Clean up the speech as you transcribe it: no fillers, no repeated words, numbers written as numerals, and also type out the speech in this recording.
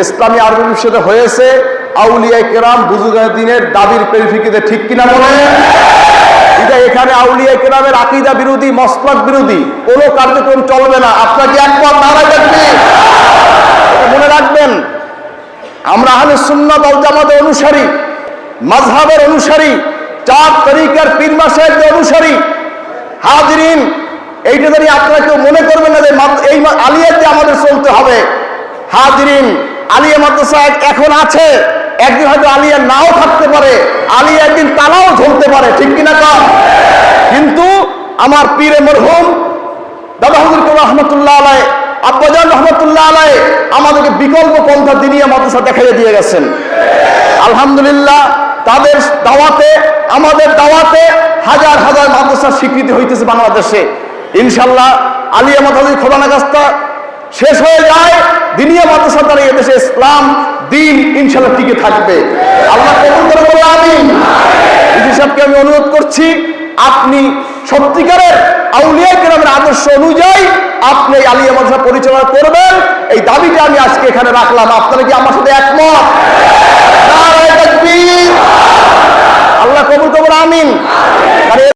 ইসলামী আরবি বিশ্ববিদ্যালয় হয়েছে আউলিয়া কেরাম বুজুর্গদ্দিনের দাবির পরিপ্রেক্ষিতে, ঠিক কিনা বলে? এটা এখানে আউলিয়া কেরামের আকীদা বিরোধী, মসলক বিরোধী কোনো কার্যক্রম চলবে না। আপনাকে একবার নারায় থাকবে, মনে রাখবেন। আমরা আহলে সুন্নাত ওয়াল জামাতের অনুসারী, মাযহাবের অনুসারী, 4 তরিকার পীর মাশায়েখদের অনুসারী। হাজিরিন, এইটা জানি আপনারা কেউ মনে করবেন না যে এই আলিয়াতে আমাদের চলতে হবে। হাজিরিন, আলিয়া মাদ্রাসা এখন আছে, একদিন হয়তো আলিয়া নাও থাকতে পারে, আলিয়া একদিন তালাও ঝলতে পারে, ঠিক কিনা কম? কিন্তু আমার পীরে মরহুম দাদা হুজুর রহমতুল্লাহ আলাইহি, আব্বাজান রহমতুল্লাহ আলাইহি আমাদেরকে বিকল্প পন্থা দিনিয়া মাদ্রাসা দেখাইয়া দিয়ে গেছেন। আলহামদুলিল্লাহ, তাদের দাওয়াতে, আমাদের দাওয়াতে হাজার হাজার মাদ্রাসার স্বীকৃতি হইতেছে বাংলাদেশে। ইনশাল্লাহ আলিয়া মাদ্রাসা খোদা নাগাস্তা শেষ হয়ে যায়, দিনিয়া মাদ্রাসা দ্বারা এদেশে ইসলাম দিন ইনশাল্লাহ টিকে থাকবে। আল্লাহ কবুল করে বলে আমিন। ইসি সাহেবকে আমি অনুরোধ করছি, আপনি সত্যিকারের আউলিয়া কেরামের আদর্শ অনুযায়ী আপনি আলিয়া মাদ্রাসা পরিচালনা করবেন, এই দাবিটা আমি আজকে এখানে রাখলাম। আপনারা কি আমার সাথে একমত?